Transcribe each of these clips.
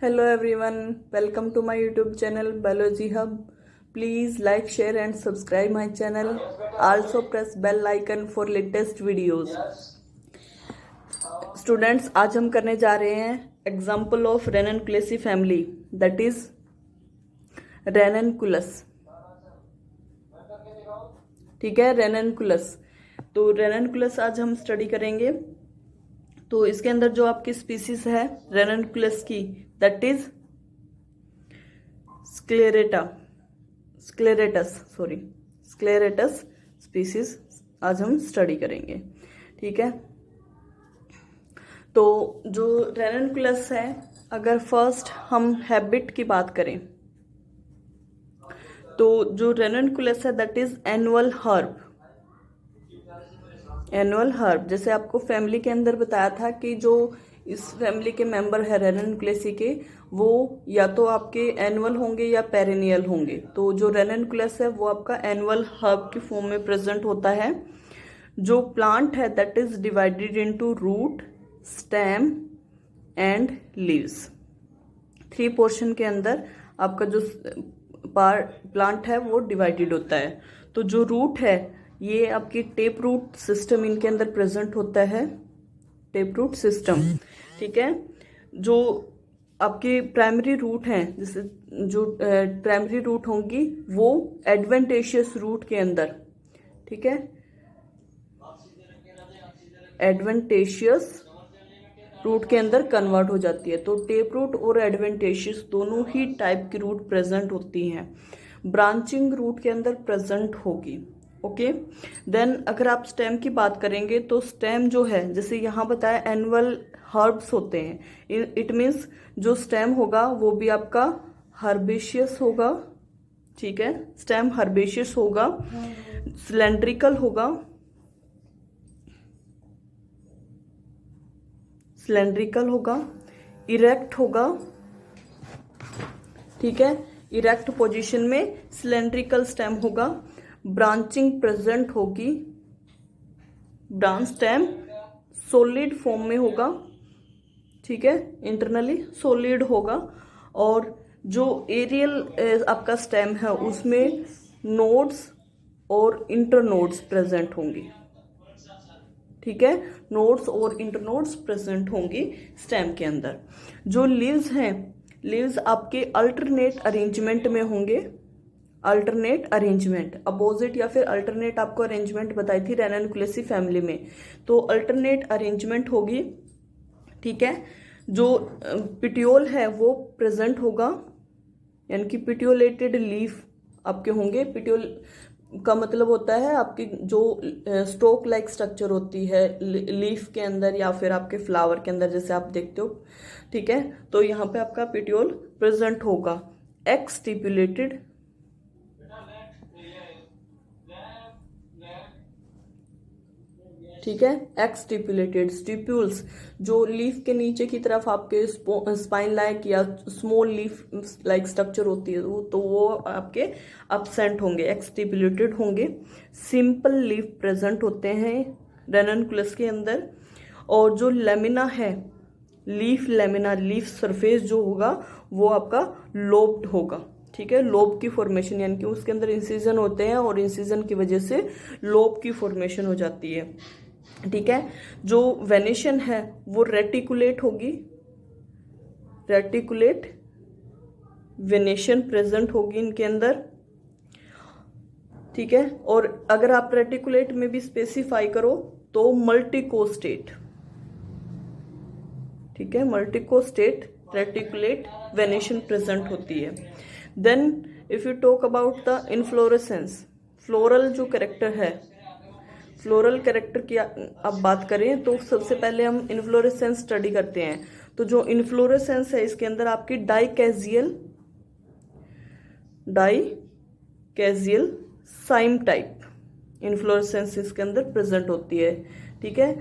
Hello everyone, welcome to my YouTube channel Biology Hub. Please like, share and subscribe my channel. Also press bell icon for latest videos. Students, आज हम करने जा रहे हैं example of Ranunculaceae family, that is Ranunculus. ठीक है, रेननकुलस. तो रेननकुलस आज हम स्टडी करेंगे. तो इसके अंदर जो आपकी स्पीसीज है रेननकुलस की, दैट इज स्क्लेरेटस स्पीसीज आज हम स्टडी करेंगे. ठीक है, तो जो रेननकुलस है, अगर फर्स्ट हम हैबिट की बात करें तो जो रेननकुलस है दैट इज एनुअल हर्ब. जैसे आपको फैमिली के अंदर बताया था कि जो इस फैमिली के मेंबर है रेननकुलेसी के, वो या तो आपके एनुअल होंगे या पेरेनियल होंगे. तो जो रेननकुलस है वो आपका एनुअल हर्ब की फॉर्म में प्रेजेंट होता है. जो प्लांट है that is divided into root, stem and leaves. 3 portion के अंदर आपका जो प्लांट है वो डिवाइडेड होता है. तो जो रूट है ये आपकी टेप रूट सिस्टम इनके अंदर प्रेजेंट होता है, टेप रूट सिस्टम. ठीक है, जो आपकी प्राइमरी रूट हैं, जैसे जो प्राइमरी रूट होंगी वो एडवेंटेशियस रूट के अंदर, ठीक है, एडवेंटेशियस रूट के अंदर कन्वर्ट हो जाती है. तो टेप रूट और एडवेंटेशियस दोनों ही टाइप की रूट प्रेजेंट होती हैं. ब्रांचिंग रूट के अंदर प्रेजेंट होगी. ओके, देन अगर आप स्टेम की बात करेंगे तो स्टेम जो है, जैसे यहाँ बताया एनुअल हर्ब्स होते हैं, इट मीन्स जो स्टेम होगा वो भी आपका हर्बेशियस होगा. ठीक है, स्टेम हर्बेशियस होगा, सिलेंड्रिकल होगा, इरेक्ट होगा. ठीक है, इरेक्ट पोजीशन में सिलेंड्रिकल स्टेम होगा. ब्रांचिंग प्रेजेंट होगी, ब्रांच स्टेम सॉलिड फॉर्म में होगा. ठीक है, इंटरनली सॉलिड होगा. और जो एरियल आपका स्टेम है उसमें नोड्स और इंटरनोड्स प्रेजेंट होंगी. ठीक है, नोड्स और इंटरनोड्स प्रेजेंट होंगी स्टेम के अंदर. जो लीव्स हैं, लीव्स आपके अल्टरनेट अरेंजमेंट में होंगे. अल्टरनेट अरेंजमेंट, अपोजिट या फिर अल्टरनेट आपको अरेंजमेंट बताई थी रेननकुलेसी फैमिली में, तो अल्टरनेट अरेंजमेंट होगी. ठीक है, जो पिटियोल है वो प्रेजेंट होगा, यानी कि पिटियोलेटेड लीफ आपके होंगे. पिटियोल का मतलब होता है आपकी जो स्टोक लाइक स्ट्रक्चर होती है लीफ के अंदर या फिर आपके फ्लावर के अंदर, जैसे आप देखते हो. ठीक है, तो यहाँ पे आपका पिटियोल प्रेजेंट होगा. एक्सटिपुलेटेड, ठीक है, एक्सटिपुलेटेड स्टिप्यूल्स जो लीफ के नीचे की तरफ आपके स्पाइन लाइक या स्मॉल लीफ लाइक स्ट्रक्चर होती है, तो वो आपके एब्सेंट होंगे, एक्सटिपुलेटेड होंगे. सिंपल लीफ प्रेजेंट होते हैं रेननकुलस के अंदर. और जो लेमिना है, लेमिना लीफ सरफेस जो होगा वो आपका लोब्ड होगा. ठीक है, लोब की फॉर्मेशन, यानी कि उसके अंदर इंसिजन होते हैं और इंसिजन की वजह से लोब की फॉर्मेशन हो जाती है. ठीक है, जो वेनेशन है वो रेटिकुलेट होगी, रेटिकुलेट वेनेशन प्रेजेंट होगी इनके अंदर. ठीक है, और अगर आप रेटिकुलेट में भी स्पेसिफाई करो तो मल्टीकोस्टेट. ठीक है, मल्टीकोस्टेट रेटिकुलेट वेनेशन प्रेजेंट होती है. Then if you talk about the inflorescence, floral जो कैरेक्टर है, फ्लोरल कैरेक्टर की अब बात करें तो सबसे पहले हम इन्फ्लोरेसेंस स्टडी करते हैं. तो जो इन्फ्लोरेसेंस है इसके अंदर आपकी डाइकैजियल साइम टाइप इन्फ्लोरेसेंस इसके अंदर प्रेजेंट होती है. ठीक है,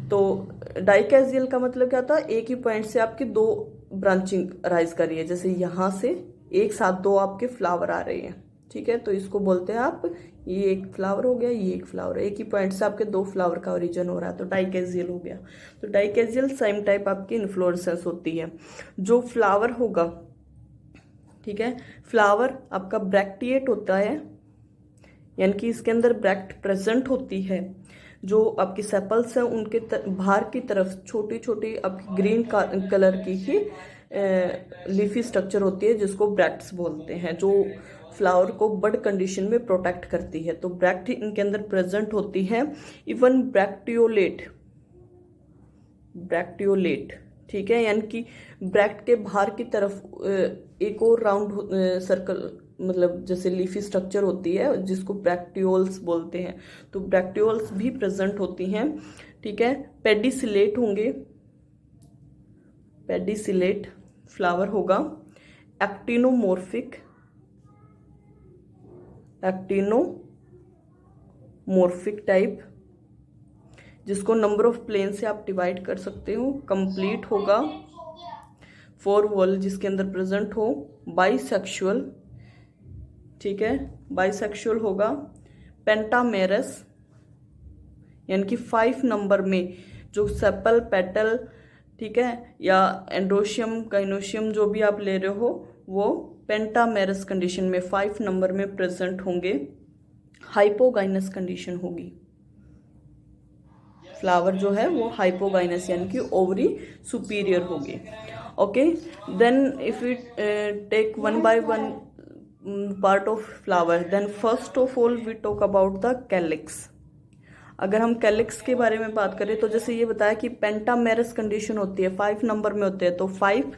तो डाइकैजियल का मतलब क्या था, एक ही पॉइंट से आपकी 2 ब्रांचिंग राइज कर रही है, जैसे यहां से एक साथ 2 आपके फ्लावर आ रहे हैं. ठीक है, तो इसको बोलते हैं आप ये एक फ्लावर हो गया, ये एक फ्लावर, एक ही पॉइंट से आपके 2 फ्लावर का ओरिजिन हो रहा है, तो डाइकेजियल हो गया। तो डाइकेजियल सेम टाइप आपकी इन्फ्लोरेसेंस होती है। जो फ्लावर होगा, ठीक है, फ्लावर आपका ब्रैक्टिएट होता है, यानी कि इसके अंदर ब्रैक्ट प्रेजेंट होती है। जो आपकी सेपल्स हैं उनके बाहर की तरफ छोटी छोटी आपकी ग्रीन कलर की ही लीफी स्ट्रक्चर होती है, जिसको ब्रैक्ट्स बोलते हैं, जो फ्लावर को बड कंडीशन में प्रोटेक्ट करती है। तो ब्रैक्ट इनके अंदर प्रेजेंट होती है। इवन ब्रैक्टियोलेट, ठीक है, यानी कि ब्रैक्ट के बाहर की तरफ एक और राउंड सर्कल, मतलब जैसे लीफी स्ट्रक्चर होती है, जिसको ब्रैक्टियोल्स बोलते हैं। तो ब्रैक्टियोल्स भी प्रेजेंट होती हैं, ठीक है। पेडिसिलेट होंगे, पेडिसिलेट फ्लावर होगा। एक्टिनोमोर्फिक टाइप, जिसको नंबर ऑफ प्लेन से आप डिवाइड कर सकते हो। कंप्लीट होगा। 4 वॉल जिसके अंदर प्रेजेंट हो। बाइसेक्सुअल, ठीक है, बाइसेक्सुअल होगा। पेंटामेरस, यानी कि 5 नंबर में जो सेपल, पेटल, ठीक है, या एंड्रोशियम, गाइनोशियम जो भी आप ले रहे हो, वो पेंटामेरस कंडीशन में 5 नंबर में प्रेजेंट होंगे। हाइपोगाइनस कंडीशन होगी। फ्लावर जो है वो हाइपोगाइनस, यानी कि ओवरी सुपीरियर होगी। Okay, then if we take one by one part of flower, then first of all we talk about the calyx. अगर हम कैलिक्स के बारे में बात करें तो जैसे ये बताया कि पेंटामेरस कंडीशन होती है, 5 नंबर में होते हैं, तो 5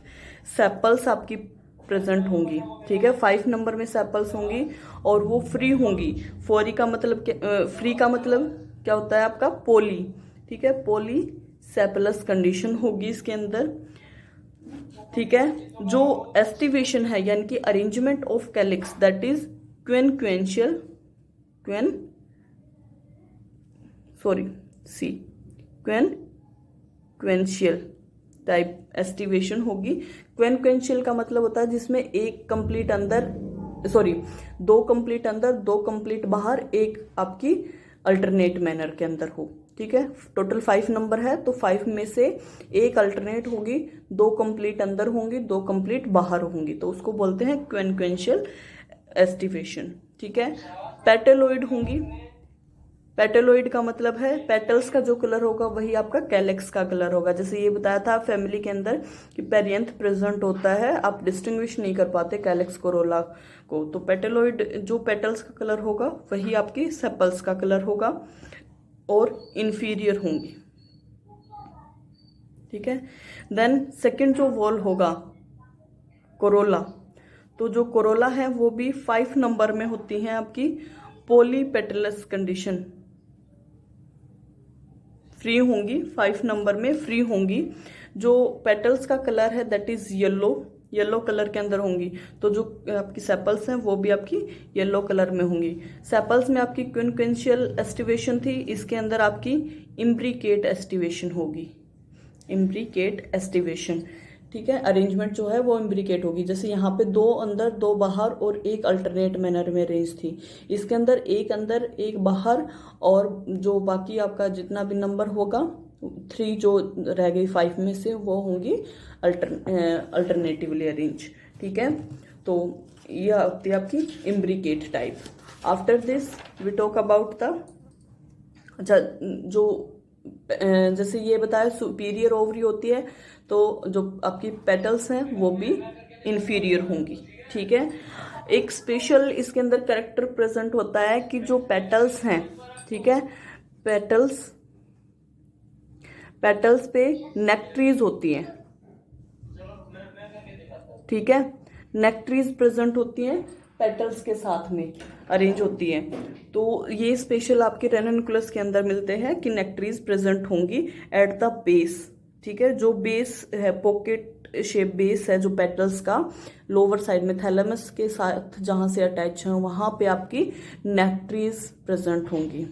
सेपल्स आपकी प्रेजेंट होंगी, ठीक है, 5 नंबर में सेपल्स होंगी और वो फ्री होंगी। फ्री का मतलब क्या होता है आपका? पोली, ठीक है, पोली सेपलस कंडीशन होगी इसके अंदर, ठीक है। जो एस्टिवेशन है यानी कि arrangement of calyx, that is quincuncial type aestivation होगी। क्वेंशियल का मतलब होता है जिसमें एक कंप्लीट अंदर, दो कंप्लीट अंदर, 2 कंप्लीट बाहर, एक आपकी अल्टरनेट मैनर के अंदर हो, ठीक है। टोटल 5 नंबर है, तो 5 में से एक अल्टरनेट होगी, 2 कंप्लीट अंदर होंगी, 2 कंप्लीट बाहर होंगी, तो उसको बोलते हैं क्वेंशियल एस्टिवेशन, ठीक है। पेटलोइड होंगी। पेटलोइड का मतलब है पेटल्स का जो कलर होगा वही आपका कैलेक्स का कलर होगा। जैसे ये बताया था फैमिली के अंदर कि पेरियंथ प्रेजेंट होता है, आप डिस्टिंग्विश नहीं कर पाते कैलेक्स कोरोला को, तो पेटलोइड जो पेटल्स का कलर होगा वही आपकी सेपल्स का कलर होगा और इंफीरियर होंगी, ठीक है। देन सेकंड जो वॉल होगा कोरोला, तो जो कोरोला है वो भी 5 नंबर में होती हैं आपकी। पॉलीपेटलस कंडीशन फ्री होंगी, 5 नंबर में फ्री होंगी। जो पेटल्स का कलर है दैट इज येलो कलर के अंदर होंगी, तो जो आपकी सेपल्स हैं वो भी आपकी येलो कलर में होंगी। सेपल्स में आपकी क्विंक्वेंशियल एस्टिवेशन थी, इसके अंदर आपकी इम्ब्रिकेट एस्टिवेशन होगी, इम्ब्रिकेट एस्टिवेशन, ठीक है। अरेंजमेंट जो है वो इम्ब्रिकेट होगी। जैसे यहाँ पे 2 अंदर 2 बाहर और एक अल्टरनेट मैनर में रेंज थी, इसके अंदर एक बाहर, और जो बाकी आपका जितना भी नंबर होगा 3 जो रह गई 5 में से वो होंगी अल्टरनेटिवली अरेंज, ठीक है। तो यह होती है आपकी imbricate type. After this we talk about the, अच्छा, जो जैसे ये बताया सुपीरियर ओवरी होती है, तो जो आपकी पेटल्स हैं वो भी इन्फीरियर होंगी, ठीक है। एक स्पेशल इसके अंदर कैरेक्टर प्रेजेंट होता है कि जो पेटल्स हैं, ठीक है, पेटल्स पे नेक्ट्रीज होती हैं, ठीक है, नेक्ट्रीज प्रेजेंट होती हैं पेटल्स के साथ में अरेंज होती है। तो ये स्पेशल आपके रेननकुलस के अंदर मिलते हैं कि नेक्ट्रीज प्रेजेंट होंगी एट द बेस, ठीक है। जो बेस है, पॉकेट शेप बेस है जो पेटल्स का, लोअर साइड में थैलेमस के साथ जहां से अटैच है वहां पे आपकी नेक्ट्रीज प्रेजेंट होंगी,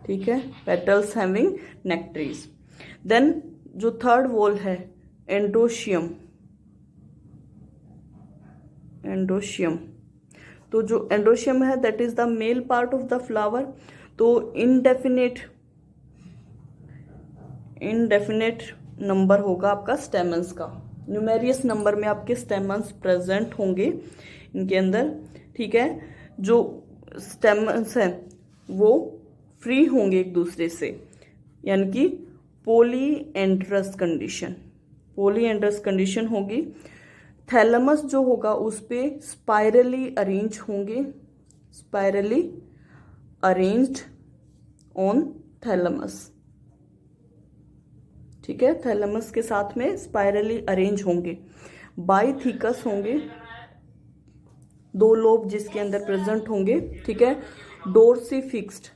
ठीक है, पेटल्स हैविंग नेक्ट्रीज। देन जो थर्ड वॉल है एंड्रोशियम, तो जो एंड्रोशियम है that is the male part of the flower. तो इनडेफिनेट नंबर होगा आपका स्टेमन्स का, न्यूमेरियस नंबर में आपके स्टेमन्स प्रेजेंट होंगे इनके अंदर, ठीक है। जो स्टेमन्स है वो फ्री होंगे एक दूसरे से, यानी कि पॉलीएंड्रस कंडीशन होगी। थैलेमस जो होगा उस पे स्पाइरली अरेंज्ड ऑन थैलेमस, ठीक है। थैलेमस के साथ में स्पाइरली अरेंज होंगे। बाइथिकस होंगे, 2 लोब जिसके अंदर प्रेजेंट होंगे, ठीक है। डोर्सी फिक्स्ड,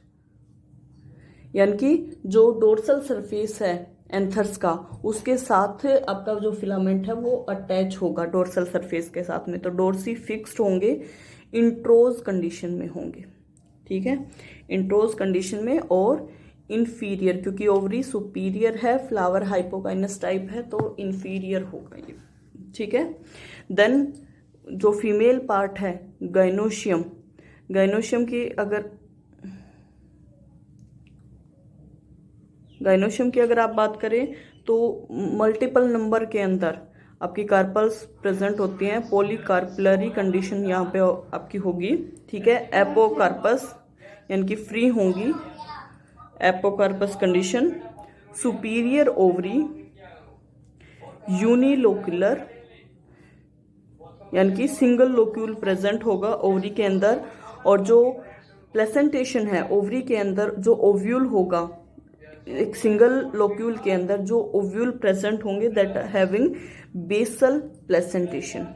यानी कि जो डोर्सल सरफेस है एंथर्स का उसके साथ आपका जो फिलामेंट है वो अटैच होगा डोर्सल सरफेस के साथ में, तो डोर्सी फिक्स्ड होंगे, इंट्रोज कंडीशन में होंगे, ठीक है। इंट्रोज कंडीशन में और इंफीरियर, क्योंकि ओवरी सुपीरियर है, फ्लावर हाइपोकाइनस टाइप है तो इंफीरियर होगा ये, ठीक है। देन जो फीमेल पार्ट है गाइनोशियम की अगर आप बात करें तो मल्टीपल नंबर के अंदर आपकी कार्पल्स प्रेजेंट होती हैं। पॉलीकार्पलरी कंडीशन यहाँ पे आपकी होगी, ठीक है। एपोकार्पस यानी कि फ्री होंगी, apocarpous condition. Superior ovary unilocular, यानी कि सिंगल लोक्यूल प्रेजेंट होगा ओवरी के अंदर, और जो प्लेसेंटेशन है ओवरी के अंदर जो ओव्यूल होगा, एक सिंगल लोक्यूल के अंदर जो ओव्यूल प्रेजेंट होंगे दैट हैविंग बेसल प्लेसेंटेशन,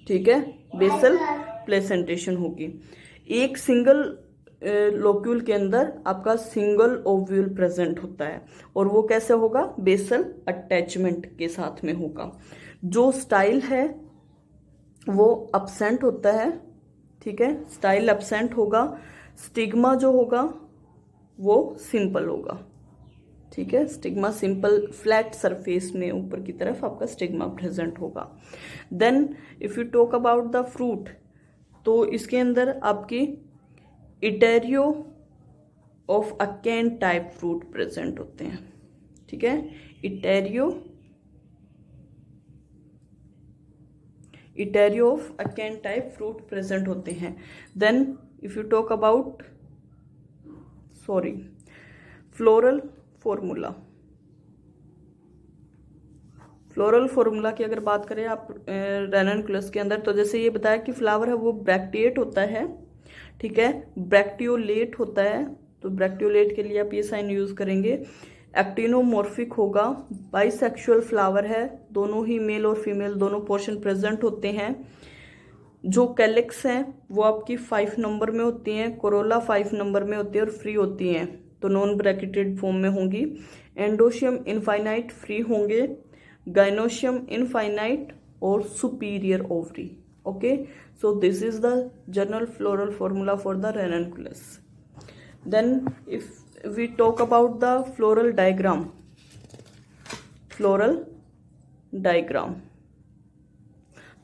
ठीक है। बेसल प्लेसेंटेशन होगी। एक सिंगल लोक्यूल के अंदर आपका सिंगल ओव्यूल प्रेजेंट होता है, और वो कैसे होगा, बेसल अटैचमेंट के साथ में होगा। जो स्टाइल है वो अब्सेंट होता है, ठीक है, स्टाइल अब्सेंट होगा। स्टिग्मा जो होगा वो सिंपल होगा, ठीक है। स्टिग्मा सिंपल फ्लैट सरफेस में ऊपर की तरफ आपका स्टिग्मा प्रेजेंट होगा। Then if you talk about the fruit, तो इसके अंदर आपकी etaerio of achene type fruit present होते हैं, ठीक है। Etaerio of achene type fruit present होते हैं। Then if you talk about floral formula की अगर बात करें आप रेननकुलस के अंदर, तो जैसे ये बताया कि फ्लावर है वो ब्रैक्टिएट होता है, ठीक है, ब्रैक्टियोलेट होता है, तो ब्रैक्टियोलेट के लिए आप ये साइन यूज करेंगे। एक्टिनोमॉर्फिक होगा, बाइसेक्सुअल फ्लावर है, दोनों ही मेल और फीमेल दोनों पोर्शन प्रेजेंट होते हैं। जो कैलिक्स हैं वो आपकी 5 नंबर में होती हैं, कोरोला 5 नंबर में होती है और फ्री होती हैं, तो नॉन ब्रैकेटेड फॉर्म में होंगी। एंडोशियम इनफाइनाइट फ्री होंगे, गाइनोशियम इनफाइनाइट और superior ovary, okay. So this is the general floral formula for the Ranunculus. Then if we talk about the floral diagram,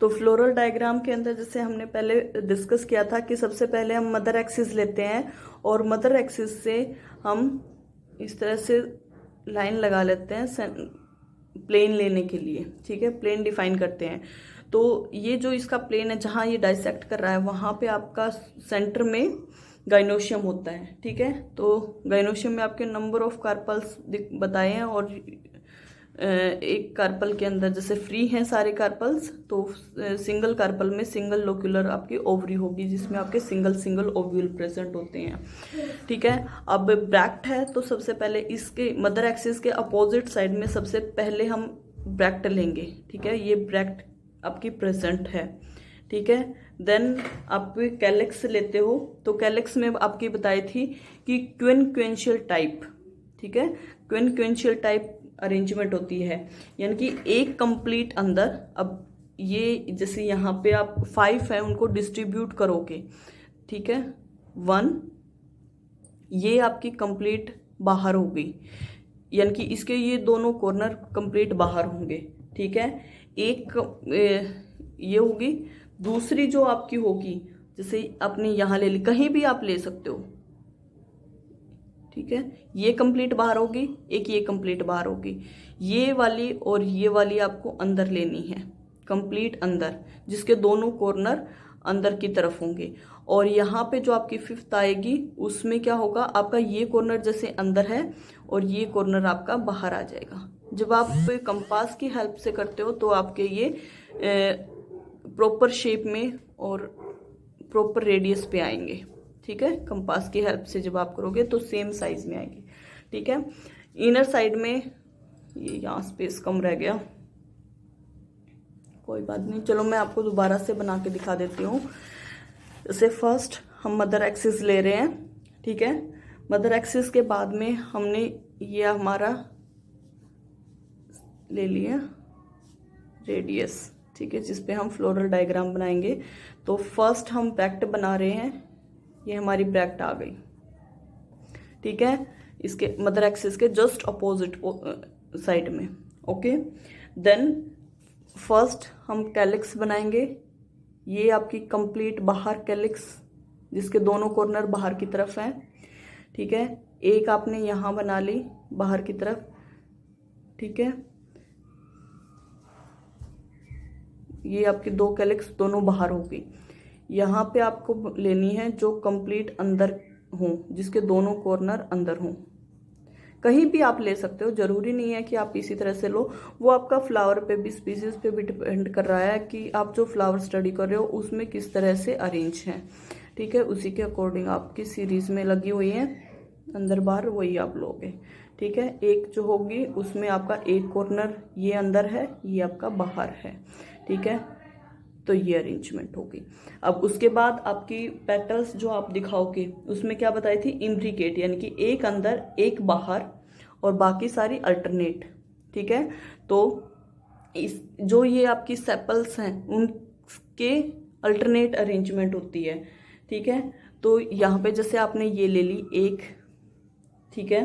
तो फ्लोरल डायग्राम के अंदर जैसे हमने पहले डिस्कस किया था कि सबसे पहले हम मदर एक्सिस लेते हैं, और मदर एक्सिस से हम इस तरह से लाइन लगा लेते हैं प्लेन लेने के लिए, ठीक है, प्लेन डिफाइन करते हैं। तो ये जो इसका प्लेन है जहाँ ये डाइसेक्ट कर रहा है वहाँ पे आपका सेंटर में गाइनोशियम होता है, ठीक है। तो गाइनोशियम में आपके नंबर ऑफ कार्पल्स बताए हैं, और एक कार्पल के अंदर जैसे फ्री हैं सारे कार्पल्स, तो सिंगल कार्पल में सिंगल लोक्यूलर आपकी ओवरी होगी जिसमें आपके सिंगल ओव्यूल प्रेजेंट होते हैं, ठीक है। अब ब्रैक्ट है तो सबसे पहले इसके मदर एक्सिस के अपोजिट साइड में सबसे पहले हम ब्रैक्ट लेंगे, ठीक है, ये ब्रैक्ट आपकी प्रेजेंट है, ठीक है। देन आप कैलिक्स लेते हो, तो कैलिक्स में आपकी बताई थी कि क्विनक्वेंशियल टाइप, ठीक है, क्विनक्वेंशियल टाइप अरेंजमेंट होती है, यानी कि एक कंप्लीट अंदर, अब ये जैसे यहाँ पे आप 5 है उनको डिस्ट्रीब्यूट करोगे, ठीक है, 1 ये आपकी कंप्लीट बाहर हो गई, यानी कि इसके ये दोनों कॉर्नर कंप्लीट बाहर होंगे, ठीक है। एक ये होगी, दूसरी जो आपकी होगी जैसे आपने यहाँ ले ली, कहीं भी आप ले सकते हो, ठीक है। ये कंप्लीट बाहर होगी, एक ये कंप्लीट बाहर होगी, ये वाली और ये वाली आपको अंदर लेनी है, कंप्लीट अंदर, जिसके दोनों कॉर्नर अंदर की तरफ होंगे। और यहाँ पे जो आपकी फिफ्थ आएगी उसमें क्या होगा, आपका ये कॉर्नर जैसे अंदर है और ये कॉर्नर आपका बाहर आ जाएगा। जब आप कंपास की हेल्प से करते हो तो आपके ये प्रॉपर शेप में और प्रॉपर रेडियस पे आएंगे, ठीक है। कंपास की हेल्प से जब आप करोगे तो सेम साइज में आएंगे, ठीक है। इनर साइड में ये यहाँ स्पेस कम रह गया, कोई बात नहीं, चलो मैं आपको दोबारा से बना के दिखा देती हूँ। जैसे फर्स्ट हम मदर एक्सिस ले रहे हैं, ठीक है। मदर एक्सिस के बाद में हमने ये हमारा ले लिया रेडियस, ठीक है, जिस पे हम फ्लोरल डायग्राम बनाएंगे। तो फर्स्ट हम ब्रैकेट बना रहे हैं, ये हमारी ब्रैकेट आ गई, ठीक है, इसके मदर एक्सिस के जस्ट अपोजिट साइड में, ओके। देन फर्स्ट हम कैलिक्स बनाएंगे, ये आपकी कंप्लीट बाहर कैलिक्स, जिसके दोनों कॉर्नर बाहर की तरफ हैं, ठीक है। एक आपने यहाँ बना ली बाहर की तरफ, ठीक है, ये आपकी दो कैलिक्स दोनों बाहर होगी। यहाँ पे आपको लेनी है जो कंप्लीट अंदर हो, जिसके दोनों कॉर्नर अंदर हों। कहीं भी आप ले सकते हो, जरूरी नहीं है कि आप इसी तरह से लो, वो आपका फ्लावर पे भी, स्पीसीज पे भी डिपेंड कर रहा है कि आप जो फ्लावर स्टडी कर रहे हो उसमें किस तरह से अरेंज है, ठीक है। उसी के अकॉर्डिंग आपकी सीरीज में लगी हुई है अंदर बाहर, वही आप लोगे, ठीक है। एक जो होगी उसमें आपका एक कॉर्नर ये अंदर है, ये आपका बाहर है, ठीक है। तो ये अरेंजमेंट होगी। अब उसके बाद आपकी पेटल्स जो आप दिखाओगे उसमें क्या बताई थी, इम्ब्रिकेट, यानी कि एक अंदर एक बाहर और बाकी सारी अल्टरनेट, ठीक है। तो इस जो ये आपकी सेपल्स हैं उनके अल्टरनेट अरेंजमेंट होती है, ठीक है। तो यहाँ पे जैसे आपने ये ले ली एक, ठीक है।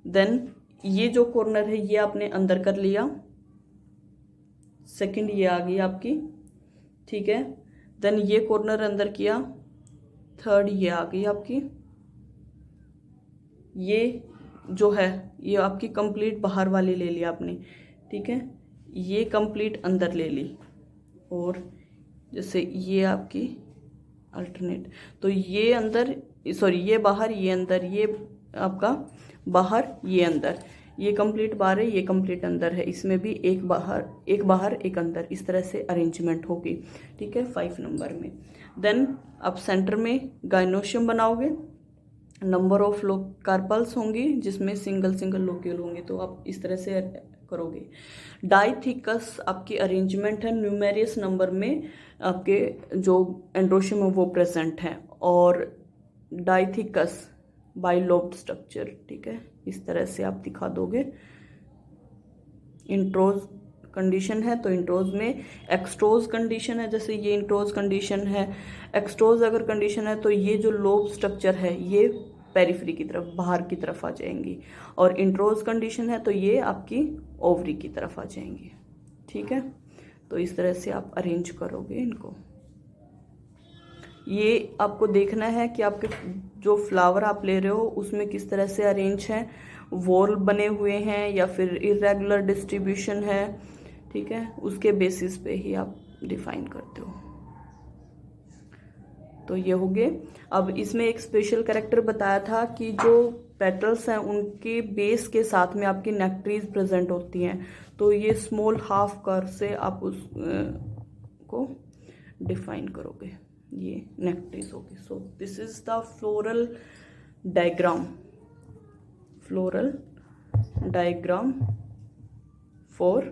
देन ये जो कॉर्नर है ये आपने अंदर कर लिया, सेकंड ये आ गई आपकी, ठीक है। देन ये कॉर्नर अंदर किया, थर्ड ये आ गई आपकी, ये जो है ये आपकी कंप्लीट बाहर वाली ले ली आपने, ठीक है। ये कंप्लीट अंदर ले ली, और जैसे ये आपकी अल्टरनेट, तो ये अंदर, सॉरी ये बाहर ये अंदर, ये आपका बाहर ये अंदर, ये कंप्लीट बाहर है, ये कंप्लीट अंदर है, इसमें भी एक बाहर एक अंदर, इस तरह से अरेंजमेंट होगी, ठीक है, 5 नंबर में। देन आप सेंटर में गाइनोशियम बनाओगे, नंबर ऑफ कार्पल्स होंगी जिसमें सिंगल सिंगल लोक्यूल होंगे, तो आप इस तरह से करोगे। डाइथिकस आपकी अरेंजमेंट है, न्यूमेरियस नंबर में आपके जो एंड्रोशियम है वो प्रेजेंट है, और डाइथिकस बाइलोब्ड स्ट्रक्चर, ठीक है, इस तरह से आप दिखा दोगे। इंट्रोज कंडीशन है तो इंट्रोज में, एक्सट्रोज कंडीशन है, जैसे ये इंट्रोज कंडीशन है, एक्सट्रोज अगर कंडीशन है तो ये जो लोब स्ट्रक्चर है ये पेरिफेरी की तरफ, बाहर की तरफ आ जाएंगी, और इंट्रोज कंडीशन है तो ये आपकी ओवरी की तरफ आ जाएंगी, ठीक है। तो इस तरह से आप अरेंज करोगे इनको। ये आपको देखना है कि आपके जो फ्लावर आप ले रहे हो उसमें किस तरह से अरेंज है, वॉल बने हुए हैं या फिर इरेगुलर डिस्ट्रीब्यूशन है, ठीक है, उसके बेसिस पे ही आप डिफाइन करते हो। तो ये हो गए। अब इसमें एक स्पेशल कैरेक्टर बताया था कि जो पेटल्स हैं उनके बेस के साथ में आपकी नेक्ट्रीज प्रेजेंट होती हैं, तो ये स्मॉल हाफ कर्व से आप उस को डिफाइन करोगे, ये नेक्ट्रीज होगी। So this is the floral diagram for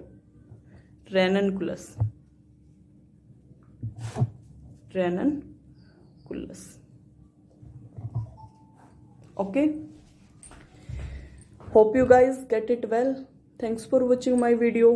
Ranunculus. Okay, hope you guys get it well. Thanks for watching my video.